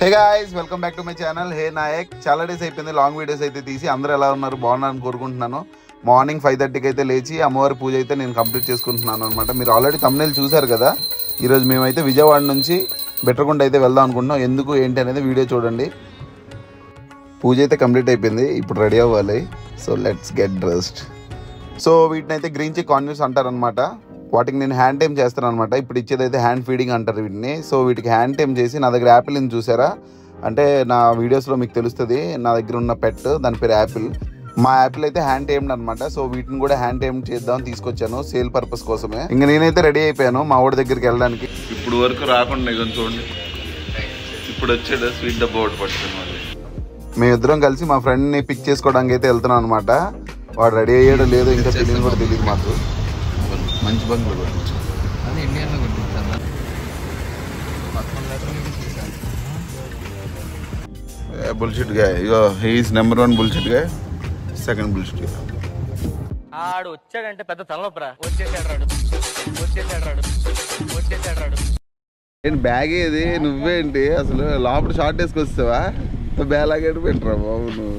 Hey guys, welcome back to my channel hey Nayak. చాలా days అయిపోయింది long videos అయితే తీసి. అందరూ ఎలా ఉన్నారు, బాగున్నారని కోరుకుంటున్నాను. మార్నింగ్ 5:30కి అయితే లేచి అమ్మవారి పూజ అయితే నేను కంప్లీట్ చేసుకుంటున్నాను అనమాట. మీరు ఆల్రెడీ థంబ్నెయిల్ చూసారు కదా. ఈరోజు మేమైతే విజయవాడ నుంచి బెట్టరకుంట అయితే వెళ్దాం అనుకుంటున్నాం. ఎందుకు ఏంటి అనేది వీడియో చూడండి. పూజ అయితే కంప్లీట్ అయిపోయింది, ఇప్పుడు రెడీ అవ్వాలి. So let's get dressed. So వీటిని అయితే గ్రీన్ చిక్ కాన్యూస్ అంటారనమాట. వాటికి నేను హ్యాండ్ టైమ్ చేస్తాను అనమాట. ఇప్పుడు ఇచ్చేదైతే హ్యాండ్ ఫీడింగ్ అంటారు వీటిని. సో వీటికి హ్యాండ్ టైమ్ చేసి, నా దగ్గర యాపిల్ అని చూసారా, అంటే నా వీడియోస్లో మీకు తెలుస్తుంది నా దగ్గర ఉన్న పెట్, దాని పేరు యాపిల్. మా యాపిల్ అయితే హ్యాండ్ టైమ్డ్ అనమాట. సో వీటిని కూడా హ్యాండ్ టైమ్ చేద్దామని తీసుకొచ్చాను, సేల్ పర్పస్ కోసమే. ఇంకా నేనైతే రెడీ అయిపోయాను మా ఊడి దగ్గరికి వెళ్ళడానికి. ఇప్పుడు వరకు రాకుండా చూడండి, ఇప్పుడు వచ్చాడు స్వీట్ డబ్బా ఒకటి పట్టుకున్నాను. మేమిద్దరం కలిసి మా ఫ్రెండ్ని పిక్ చేసుకోవడానికి అయితే వెళ్తున్నాం అనమాట. వాడు రెడీ అయ్యాడో లేదో ఇంకా తెలియదు కూడా తెలియదు మాకు. మంచి బంగ్లో కొట్టించు, అది ఇండియన్లో కొట్టించాను. బుల్షిట్ గా ఇగో, హీఈస్ నెంబర్ 1 బుల్షిట్ గా, సెకండ్ బుల్షిట్ గా. ఆడు వచ్చాడంటే పెద్ద తలనొప్పరా. వచ్చేసాడు ఏంటి బ్యాగ్ ఏది, నువ్వేంటి అసలు లోపల షార్ట్ వేసుకొస్తావా? బ్యాగ్ పెట్టరా బాబు నువ్వు.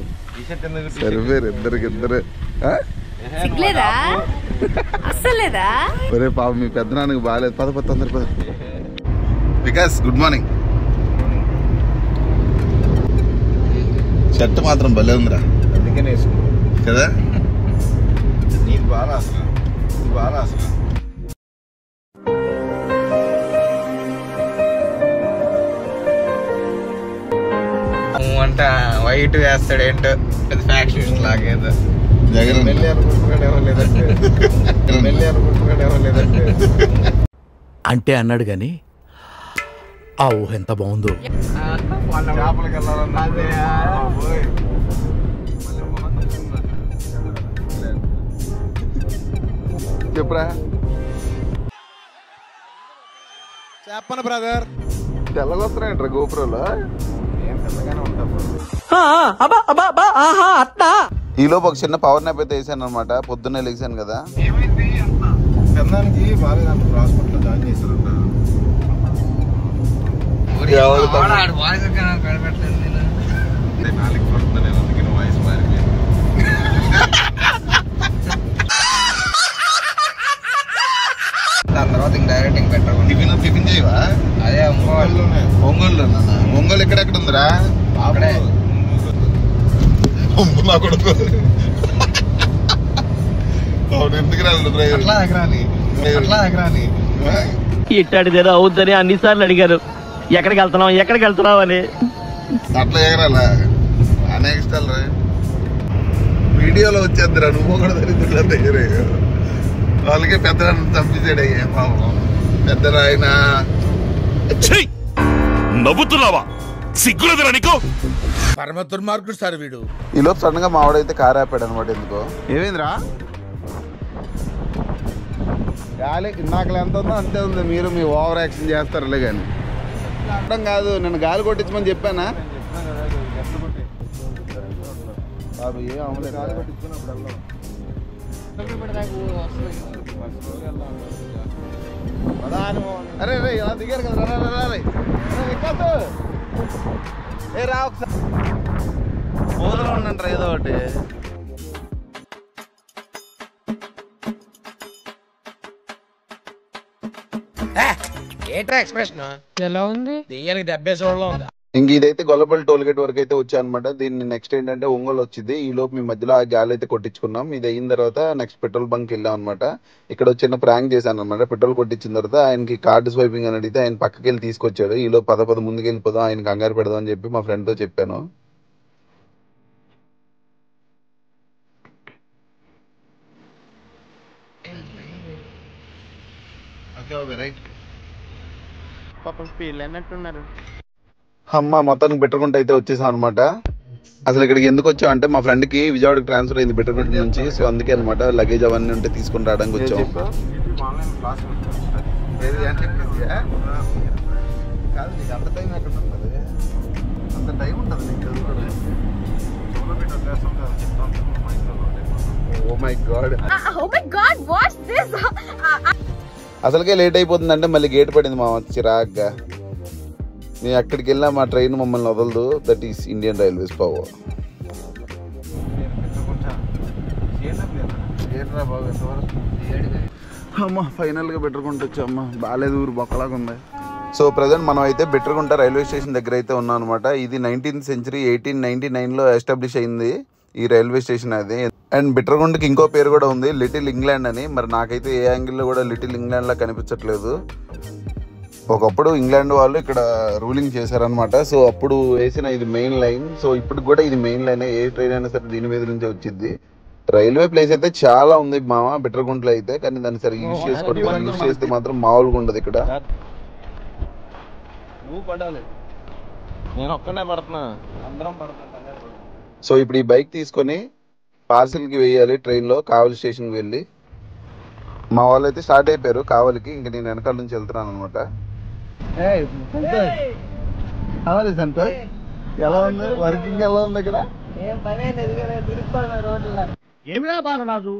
సరిపోయారు ఇద్దరు. ఒరే పాప, మీ పెద్ద నాన్నకి బాగాలేదు. పద తొందర పద. Vikas good morning. షర్ట్ మాత్రం భలే ఉందిరా, అందుకనే కదా. నీకు బాగా అసలు అంట వైట్ వేస్తాడు ఏంటో, పెద్ద ఫ్యాక్షన్ లాగేదో. జగన్ అంటే అన్నాడు గాని ఆ ఊహ ఎంత బాగుందో. చెప్పురా. చెప్పను బ్రదర్. తెల్లగొస్తున్నాయంటారా గోపురంలో? ఈలోపు ఒక చిన్న పవర్ నాప్ అయితే వేసాను అనమాట. పొద్దున్నే లేచాను కదా. టిఫిన్ చేయవా? అదే ఒంగోలు ఎక్కడెక్కడ ఉందిరా? ఇట్టాడిదేదో అవుద్దని అన్నిసార్లు అడిగారు, ఎక్కడికి వెళ్తున్నావు అని. అట్లా ఎగరాలా? అనేక ఇష్టాలు వీడియోలో వచ్చేద్దరా, నువ్వు కూడా దరిద్రుల దగ్గర. వాళ్ళకే పెద్ద చంపించాడు అయ్యా పాపం. పెద్ద ఆయన నవ్వుతున్నావా? సిగ్గులేదురా నీకు? పరమ దుర్మార్గుడు సార్ వీడు. ఈ లోపు సడన్ గా మావాడైతే కారు ఆపాడు అనమాట. ఎందుకో ఏమైందిరా? గాలి ఇందాకలు ఎంత ఉందో అంతే ఉంది. మీరు మీ ఓవర్ యాక్షన్ చేస్తారులే కానీ అర్థం కాదు. నేను గాలి కొట్టించమని చెప్పానా బాబు? ఏం అవ్వలేదు. గాలి కొట్టించుకున్నప్పుడు అరే ఇలా దిగారు కదా. ఏ రా ఒకసారి బోధలో ఉండంటారా ఏదో ఒకటి. ఏంట్రా ఎక్స్ప్రెషన్ ఎలా ఉంది? దెయ్యానికి దెబ్బేసోళ్ళలో ఉంది. ఇంక ఇదైతే గొల్లపల్లి టోల్గేట్ వరకు అయితే వచ్చా అనమాట. దీన్ని నెక్స్ట్ ఏంటంటే ఒంగోలు వచ్చింది. ఈ లోపు మీ మధ్యలో ఆ గాలి అయితే కొట్టించుకున్నాం. ఇది అయిన తర్వాత నెక్స్ట్ పెట్రోల్ బంక్ వెళ్ళాం అనమాట. ఇక్కడ చిన్న ప్రాంక్ చేశాను అనమాట. పెట్రోల్ కొట్టించిన తర్వాత ఆయనకి కార్డు స్వైపింగ్ అని అడిగితే ఆయన పక్కకి వెళ్ళి తీసుకొచ్చాడు. ఈ లోపు పద ముందుకు వెళ్ళిపోదాం, ఆయన కంగారు పెడదాం అని చెప్పి మా ఫ్రెండ్తో చెప్పాను. అమ్మ మొత్తానికి బెట్టరకుంట అయితే వచ్చేసాం అనమాట. అసలు ఇక్కడికి ఎందుకు వచ్చాం అంటే మా ఫ్రెండ్ కి విజయవాడకి ట్రాన్స్ఫర్ అయింది బెట్టరకుంట నుంచి. సో అందుకే అనమాట లగేజ్ అవన్నీ ఉంటే తీసుకుని రావడానికి వచ్చాం. అసలుకే లేట్ అయిపోతుందంటే మళ్ళీ గేట్ పడింది మా చిరాగ్గా. నేను ఎక్కడికి వెళ్ళినా మా ట్రైన్ మమ్మల్ని వదలదు. That is Indian railways power. అమ్మ ఫైనల్గా బెటర్గుంట వచ్చామ్మా. బాగాలేదు, ఊరు బొక్కలాగా ఉంది. సో ప్రజెంట్ మనం అయితే బెటర్గుంట రైల్వే స్టేషన్ దగ్గర అయితే ఉన్నాం అనమాట. ఇది 19th century 1899లో ఎస్టాబ్లిష్ అయింది ఈ రైల్వే స్టేషన్ అది. అండ్ బిట్రగుంటకి ఇంకో పేరు కూడా ఉంది, లిటిల్ ఇంగ్లాండ్ అని. మరి నాకైతే ఏ యాంగిల్లో కూడా లిటిల్ ఇంగ్లాండ్ లా కనిపించట్లేదు. ఒకప్పుడు ఇంగ్లాండ్ వాళ్ళు ఇక్కడ రూలింగ్ చేశారనమాట. సో అప్పుడు వేసిన ఇది మెయిన్ లైన్. సో ఇప్పుడు కూడా ఇది మెయిన్ లైన్. ఏ ట్రైన్ అయినా సరే దీని మీద నుంచే వచ్చింది. రైల్వే ప్లేస్ అయితే చాలా ఉంది మామ బిట్రగుంటలో అయితే. కానీ దాన్ని సరే యూజ్ చేసుకోవడం, యూజ్ చేస్తే మాత్రం మామూలుగా ఉండదు ఇక్కడ. నేను ఒక్కనే పడుతున్నా, అందరం పడుతున్నా. సో ఇప్పుడు ఈ బైక్ తీసుకొని పార్సిల్కి వేయాలి ట్రైన్లో, కావలి స్టేషన్కి వెళ్ళి. మా వాళ్ళు అయితే స్టార్ట్ అయిపోయారు కావలికి. ఇంక నేను వెనకాల నుంచి వెళ్తున్నాను అనమాట. సంతోష్ ఎలా ఉంది, వర్కింగ్ ఎలా ఉంది ఇక్కడ? ఏమిరా బాలరాజు,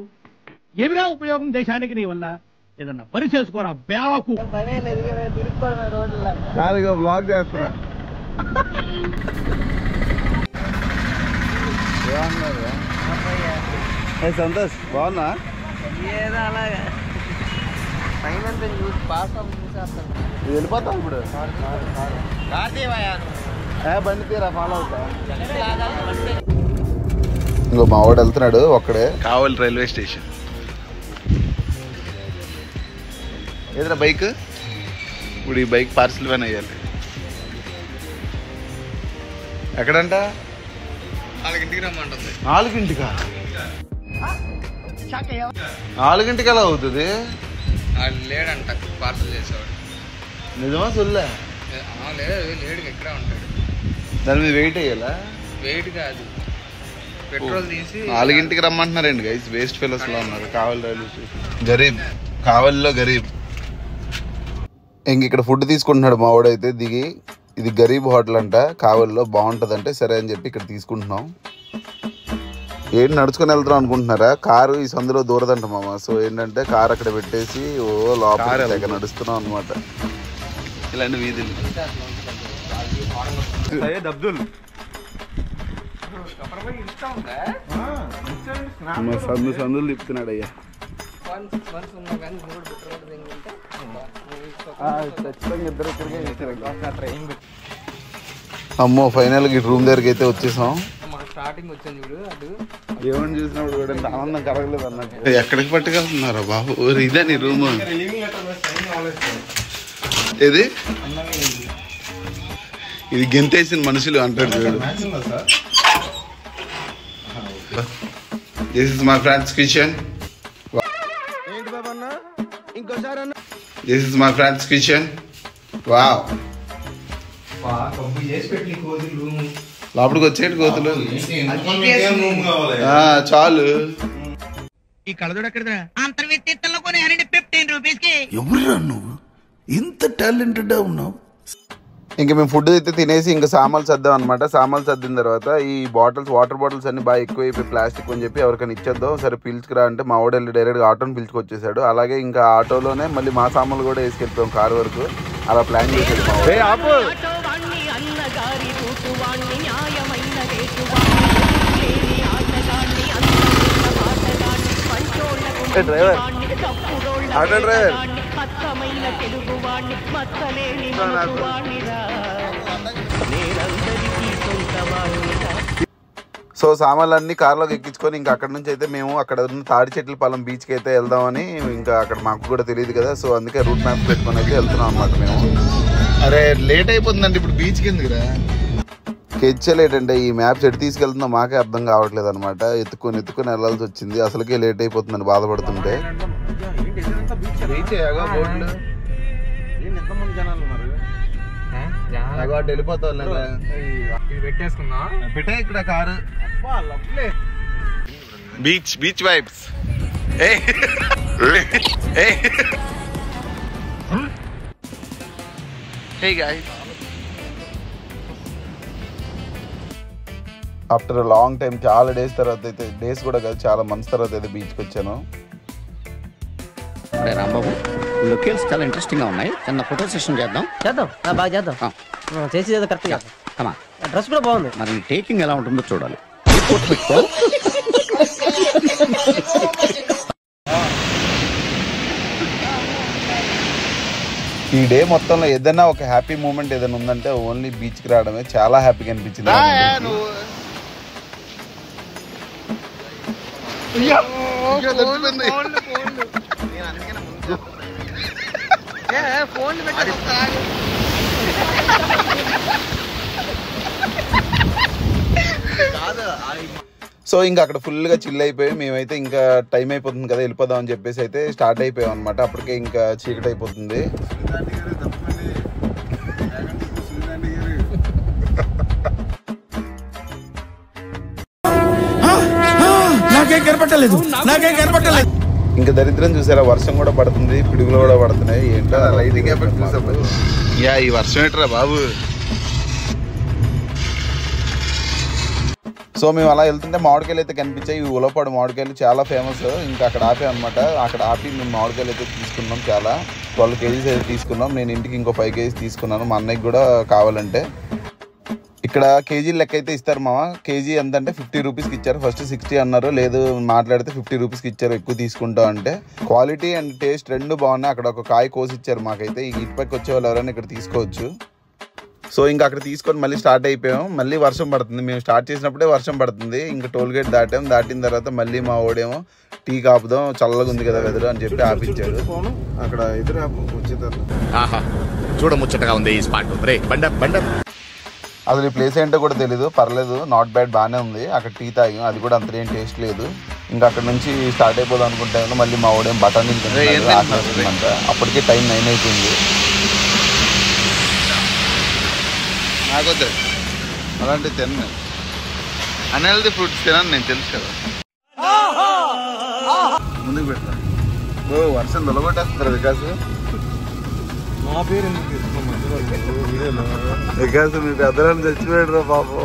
ఏమిరా ఉపయోగం దేశానికి నీ వల్ల? ఏదన్నా పని చేసుకోరా బేవకు. కాదుగా బ్లాగ్ చేస్తున్నా. సంతోష్ బాగున్నా? వెళ్ళిపోతాం ఇప్పుడు. బండి తీరా ఫాలో అవుతా. ఇంకో మా వాడు వెళ్తున్నాడు ఒక్కడే. కావలి రైల్వే స్టేషన్. ఏదైనా బైక్ ఇప్పుడు ఈ బైక్ పార్సిల్ పని అయ్యాలి. ఎక్కడంట? 4ంటికి రమ్మంటుంది. 4ంటికా? 4ంటికి ఎలా అవుతుంది? లేడంట పార్సల్ చేసేవాడు. నిజమా సొల్లే? లేడు, ఎక్కడ ఉంటాడు. దాని మీద వెయిట్ అయ్యాలా? వెయిట్ కాదు, పెట్రోల్ తీసి 4ంటికి రమ్మంటున్నారండి గైస్. వేస్ట్ ఫెలోస్ లో ఉన్నారు కావలి రైల్వే స్టేషన్. గరీబ్, కావలిలో గరీబ్. ఇంక ఇక్కడ ఫుడ్ తీసుకుంటున్నాడు మా వాడైతే దిగి. ఇది గరీబ్ హోటల్ అంట, కావలిలో బాగుంటుందంటే సరే అని చెప్పి ఇక్కడ తీసుకుంటున్నాం. ఏంటి నడుచుకొని వెళ్తున్నాం అనుకుంటున్నారా? కారు ఈ సందులో దూరదంట మామ. సో ఏంటంటే కారు అక్కడ పెట్టేసి లోపల నడుస్తున్నాం అనమాట. ఇలాంటి వీధులు సందులు తిప్పుతున్నాడు అయ్యా. అమ్మో ఫైనల్ గా రూమ్ దగ్గరికి అయితే వచ్చేసాం. స్టార్టింగ్ వచ్చాను చూడు, అటు ఏమని చూసినప్పుడు కూడా ఇంత ఆనందం కలగలేదు అన్నట్టు. ఎక్కడికి పట్టుకెళ్తున్నారా బాబు? ఇదే నీ రూమ్? ఏది ఇది గెంతేసిన మనుషులు అంటాడు చూడు. This is my friends kitchen. This is my friends kitchen. Wow, లోపలికి వచ్చేటి కోతులు చాలు. ఈ కళ్ళజోడు ఎక్కడదా? అంతర్వేత్తలో కొని 15 రూపీస్. ఎవరురా నువ్వు ఇంత టాలెంటెడ్ ఉన్నావు? ఇంకా మేము ఫుడ్ అయితే తినేసి ఇంకా సామాన్లు సర్దాం అనమాట. సామాన్లు సర్దిన తర్వాత ఈ బాటిల్స్, వాటర్ బాటిల్స్ అన్ని బాగా ఎక్కువైపోయి ప్లాస్టిక్ అని చెప్పి ఎవరికైనా ఇచ్చేద్దాం. సరే పిలుచుకురా అంటే మా వాడు వెళ్ళి డైరెక్ట్గా ఆటోని పిలుచుకొచ్చేసాడు. అలాగే ఇంకా ఆటోలోనే మళ్ళీ మా సామాన్లు కూడా వేసుకెళ్ళిపోయాం కారు వరకు. అలా ప్లాన్ చేసాడు మా వాడు. Driver, auto driver. సో సామాన్లన్నీ కార్లోకి ఎక్కించుకొని ఇంకా అక్కడ నుంచి అయితే మేము అక్కడ ఉన్న తాడిచెట్లపాలెం బీచ్కి అయితే వెళ్దామని. ఇంకా అక్కడ మాకు కూడా తెలియదు కదా, సో అందుకే రూట్ మ్యాప్ పెట్టుకొని అయితే వెళ్తున్నాం అనమాట మేము. అరే లేట్ అయిపోతుందండి ఇప్పుడు బీచ్కి ఎందుకురా? కెచ్చలేట్ అంటే ఈ మ్యాప్స్ ఎటు తీసుకెళ్తుందో మాకే అర్థం కావట్లేదు అనమాట. ఎత్తుకొని వెళ్ళాల్సి వచ్చింది. అసలుకే లేట్ అయిపోతుందని బాధపడుతుంటే. పెట్టే ఇక్కడ car. Beach vibes. Hey guys, after long time, చాలా డేస్ తర్వాత అయితే, డేస్ కూడా కాదు చాలా మంత్స్ తర్వాత అయితే బీచ్కి వచ్చాను. లొకేషన్స్ చాలా ఇంట్రెస్టింగ్ గా ఉన్నాయి. చిన్న ఫోటో సెషన్ చేద్దాం. బాగా చేద్దాం. చేసేది కరెక్ట్ గా. డ్రెస్ కూడా బాగుంది. మరి టేకింగ్ ఎలా ఉంటుందో చూడాలి. రిపోర్ట్ పెట్టుకో. ఈ డే మొత్తంలో ఏదైనా ఒక హ్యాపీ మూమెంట్ ఏదైనా ఉందంటే ఓన్లీ బీచ్ కి రావడమే. చాలా హ్యాపీగా అనిపించింది. సో ఇంకా అక్కడ ఫుల్ గా చిల్ అయిపోయి మేమైతే ఇంకా టైం అయిపోతుంది కదా వెళ్ళిపోదాం అని చెప్పేసి అయితే స్టార్ట్ అయిపోయాం అనమాట. అప్పటికే ఇంకా చీకటి అయిపోతుంది. ఇంకా దరిద్రం చూసారా, వర్షం కూడా పడుతుంది, పిడుగులు కూడా పడుతున్నాయి. ఏంటో లైటింగ్ ఎఫెక్ట్ చూసాం. ఈ వర్షం ఏంట్రా బాబు. సో మేము అలా వెళ్తుంటే మామిడికాయలు అయితే కనిపించాయి. ఈ ఉలపాడు మామిడికాయలు చాలా ఫేమస్. ఇంకా అక్కడ ఆపాం అనమాట. అక్కడ ఆపి మేము మామిడికాయలు అయితే తీసుకున్నాం. చాలా 12 కేజీస్ అయితే తీసుకున్నాం. నేను ఇంటికి ఇంకో 5 కేజీస్ తీసుకున్నాను. మా అన్నయ్యకి కూడా కావాలంటే. ఇక్కడ కేజీ లెక్క అయితే ఇస్తారు మామ. కేజీ ఎంత అంటే 50 రూపీస్కి ఇచ్చారు. ఫస్ట్ 60 అన్నారు, లేదు మాట్లాడితే 50 రూపీస్కి ఇచ్చారు ఎక్కువ తీసుకుంటాం అంటే. క్వాలిటీ అండ్ టేస్ట్ రెండు బాగున్నాయి. అక్కడ ఒక కాయ కోసి ఇచ్చారు మాకైతే. ఈ ఇటుపైకి వచ్చే వాళ్ళు ఎవరైనా ఇక్కడ తీసుకోవచ్చు. సో ఇంకా అక్కడ తీసుకొని మళ్ళీ స్టార్ట్ అయిపోయాం. మళ్ళీ వర్షం పడుతుంది. మేము స్టార్ట్ చేసినప్పుడే వర్షం పడుతుంది. ఇంకా టోల్ గేట్ దాటాం. దాటిన తర్వాత మళ్ళీ మా ఓడేమో టీ కాపుదాం, చల్లగా ఉంది కదా వెదరు అని చెప్పి ఆపించాడు. అక్కడ ఎదురు చూడముచ్చటగా ఉంది ఈ స్పాట్. అసలు ఈ ప్లేస్ ఏంటో కూడా తెలీదు. పర్లేదు, నాట్ బ్యాడ్, బాగానే ఉంది. అక్కడ టీ తాగాం, అది కూడా అంత ఏం టేస్ట్ లేదు. ఇంకా అక్కడ నుంచి స్టార్ట్ అయిపోదాం అనుకుంటాను. మళ్ళీ మా ఓడేం బఠానీ తింటున్నాడు. అప్పటికే టైం 9 అయిపోయింది. నాకొద్దు అలాంటి తిన్నాను. అన్హెల్దీ ఫుడ్స్ తినను నేను, తెలుసు కదా. ముందుకు పెడతాను. వర్షం దొలగొట్టేస్తారు వికాస్. మా పేరు వికాస్ మీ పెద్దలను చచ్చిపోయాడు రా పాపం.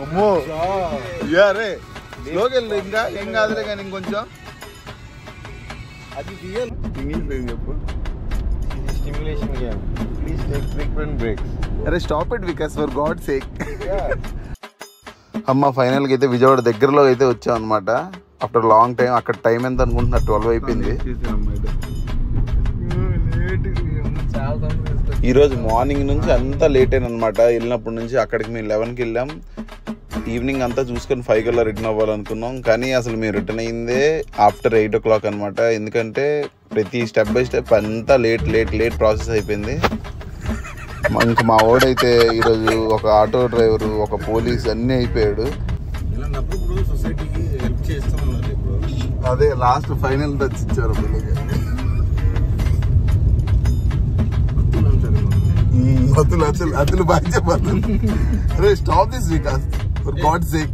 అమ్మో రే స్లోకి వెళ్ళు. ఇంకా ఏం కాదులే కానీ ఇంకొంచెం. అరే stop it Vikas, for God sake. అమ్మ ఫైనల్గా అయితే విజయవాడ దగ్గరలో అయితే వచ్చాం అనమాట. After long time. అక్కడ టైం ఎంత అనుకుంటున్నారు? 12 అయిపోయింది. ఈరోజు మార్నింగ్ నుంచి అంతా లేట్ అయిన అనమాట. వెళ్ళినప్పటి నుంచి అక్కడికి మేము 11కి వెళ్ళాం. ఈవినింగ్ అంతా చూసుకొని 5 కల్లా రిటర్న్ అవ్వాలనుకున్నాం. కానీ అసలు మేము రిటర్న్ అయిందే ఆఫ్టర్ 8 o'clock అనమాట. ఎందుకంటే ప్రతి స్టెప్ బై స్టెప్ అంతా లేట్ ప్రాసెస్ అయిపోయింది. ఇంకా మా ఓడైతే ఈరోజు ఒక ఆటో డ్రైవరు, ఒక పోలీస్ అన్నీ అయిపోయాడు. అదే లాస్ట్ ఫైనల్ టచ్ ఇచ్చారు. అతులు బాగా చెప్పారు. అరే stop this Vikas, for God sake.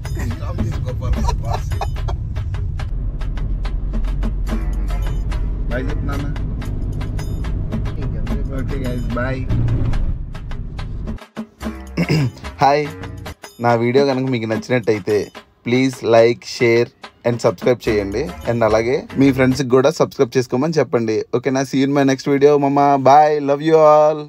Bye చెప్తున్నా. Okay guys, bye. హాయ్, నా వీడియో కనుక మీకు నచ్చినట్టయితే please like, share and subscribe చేయండి. అండ్ అలాగే మీ ఫ్రెండ్స్కి కూడా సబ్స్క్రైబ్ చేసుకోమని చెప్పండి. ఓకేనా? See you in my next video. మమ్మ బాయ్, లవ్ యూ ఆల్.